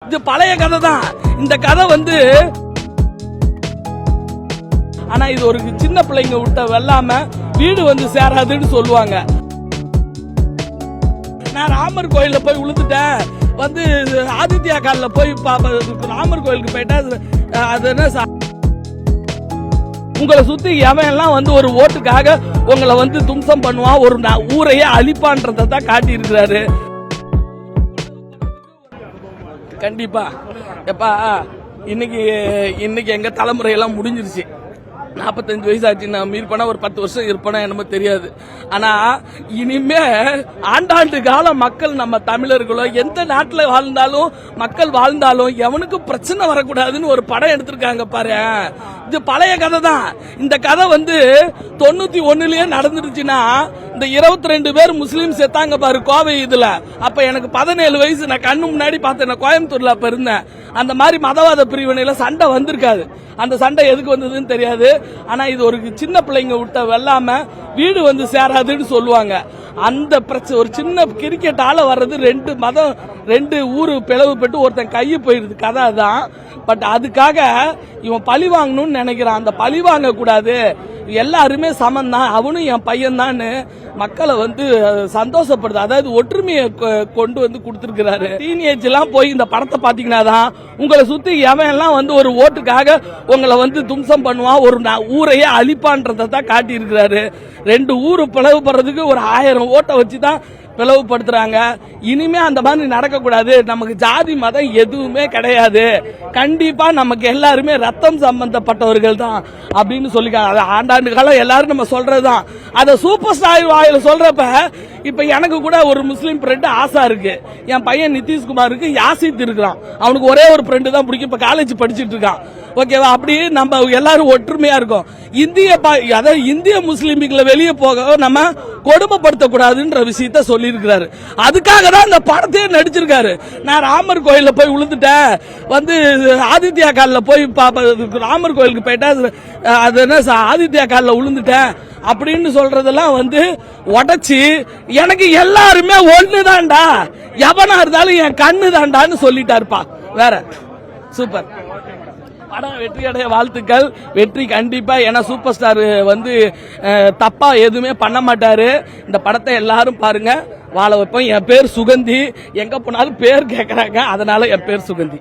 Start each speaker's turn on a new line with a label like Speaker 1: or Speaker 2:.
Speaker 1: இது பழைய கதை தான். இந்த கதை ஆனா இது ஒரு சின்ன பிள்ளைங்க விட்ட வெள்ளாம வீடு சேராதுன்னு சொல்லுவாங்க. நான் ராமர் கோயில்ல போய் விழுந்துட்டேன், ஆதித்யா காலில் போய் ராமர் கோயிலுக்கு போயிட்டா அது என்ன, உங்களை சுத்தி எவன் எல்லாம் ஒரு ஓட்டுக்காக உங்களை தும்சம் பண்ணுவான், ஒரு ஊரையே அழிப்பான்றதை தான் காட்டி இருக்கிறாரு. கண்டிப்பா எப்பா இன்னைக்கு எங்க தலைமுறையெல்லாம் முடிஞ்சிருச்சு. 45 வயசு ஆச்சு. நான் இருப்பேனா ஒரு 10 வருஷம் இருப்பேனா என்னமோ தெரியாது. ஆனா இனிமே ஆண்டாண்டு காலம் மக்கள், நம்ம தமிழர்களோ எந்த நாட்டுல வாழ்ந்தாலும் மக்கள் வாழ்ந்தாலும் எவனுக்கு பிரச்சனை வரக்கூடாதுன்னு ஒரு படம் எடுத்திருக்காங்க பாரு. இது பழைய கதை தான். இந்த கதை 91லயே நடந்துருச்சுன்னா இந்த 22 பேர் முஸ்லீம் செத்தாங்க பாரு கோவை இதுல. அப்ப எனக்கு 17 வயசு. நான் கண்ணு முன்னாடி பார்த்தேன். நான் கோயம்புத்தூர்ல அப்ப இருந்தேன். அந்த மாதிரி மதவாத பிரிவினையில சண்டை வந்திருக்காது. அந்த சண்டை எதுக்கு வந்ததுன்னு தெரியாது. ஆனா இது ஒரு சின்ன பிள்ளைங்க விட்ட வெள்ளாம வீடு சேராதுன்னு சொல்லுவாங்க. அந்த பிரச்சனை ஒரு சின்ன கிரிக்கெட் ஆள வர்றது 2 மதம் 2 ஊரு பிளவுபட்டு ஒருத்தன் கையை போயிருது கதை தான். பட் அதுக்காக இவன் பழி வாங்கணும்னு நினைக்கிறான். அந்த பழி வாங்க கூடாது, எல்லாருமே சமம் தான், அவனும் என் பையன் தான் மக்களை சந்தோஷப்படுது. அதாவது ஒற்றுமையை கொண்டு கொடுத்திருக்கிறாரு. டீனேஜ் எல்லாம் போய் இந்த படத்தை பாத்தீங்கன்னா தான் உங்களை சுத்தி எவன் எல்லாம் ஒரு ஓட்டுக்காக உங்களை தும்சம் பண்ணுவான், ஒரு ஊரையே அழிப்பான்றதை தான் காட்டி இருக்கிறாரு. 2 ஊரு பிளவுபடுறதுக்கு ஒரு 1000 ஓட்டை வச்சுதான் பிளவுபடுத்துறாங்க. இனிமே அந்த மாதிரி நடக்கக்கூடாது. நமக்கு ஜாதி மதம் எதுவுமே கிடையாது. கண்டிப்பா நமக்கு எல்லாருமே ரத்தம் சம்பந்தப்பட்டவர்கள் தான் அப்படின்னு சொல்லிக்காங்க. ஆண்டாண்டு காலம் எல்லாரும் நம்ம சொல்றதுதான். அத சூப்பர் ஸ்டார் வாயில சொல்றப்ப இப்ப எனக்கு கூட ஒரு முஸ்லீம் ஃப்ரெண்ட் ஆசா இருக்கு. என் பையன் நிதிஷ்குமாருக்கு யாசித் இருக்கிறான். அவனுக்கு ஒரே ஒரு ஃப்ரெண்டு தான் பிடிக்கும். இப்ப காலேஜ் படிச்சுட்டு இருக்கான். ஓகேவா? அப்படி நம்ம எல்லாரும் ஒற்றுமையா இருக்கோம். இந்திய முஸ்லீம்களை வெளியே போக நம்ம கொடுமைப்படுத்தக்கூடாதுன்ற விஷயத்த சொல்லி இருக்கிறாரு. அதுக்காக தான் இந்த படத்தையே நடிச்சிருக்காரு. நான் ராமர் கோயில்ல போய் விழுந்துட்டேன், ஆதித்யா காலில் போய் ராமர் கோயிலுக்கு போயிட்டா அது என்ன, ஆதித்யா காலில் விழுந்துட்டேன் அப்படின்னு சொல்றதெல்லாம் உடைச்சு எனக்கு எல்லாருமே ஒண்ணுதான்டா, எவனா இருந்தாலும் என் கண்ணு தாண்டான்னு சொல்லிட்டாருப்பா. வேற சூப்பர் படம். வெற்றி அடைய வாழ்த்துக்கள். வெற்றி கண்டிப்பா. ஏன்னா சூப்பர் ஸ்டார் தப்பா எதுவுமே பண்ண மாட்டாரு. இந்த படத்தை எல்லாரும் பாருங்க, வாழ வைப்போம். என் பேர் சுகந்தி. எங்க போனாலும் பேர் கேட்கறாங்க, அதனால என் பேர் சுகந்தி.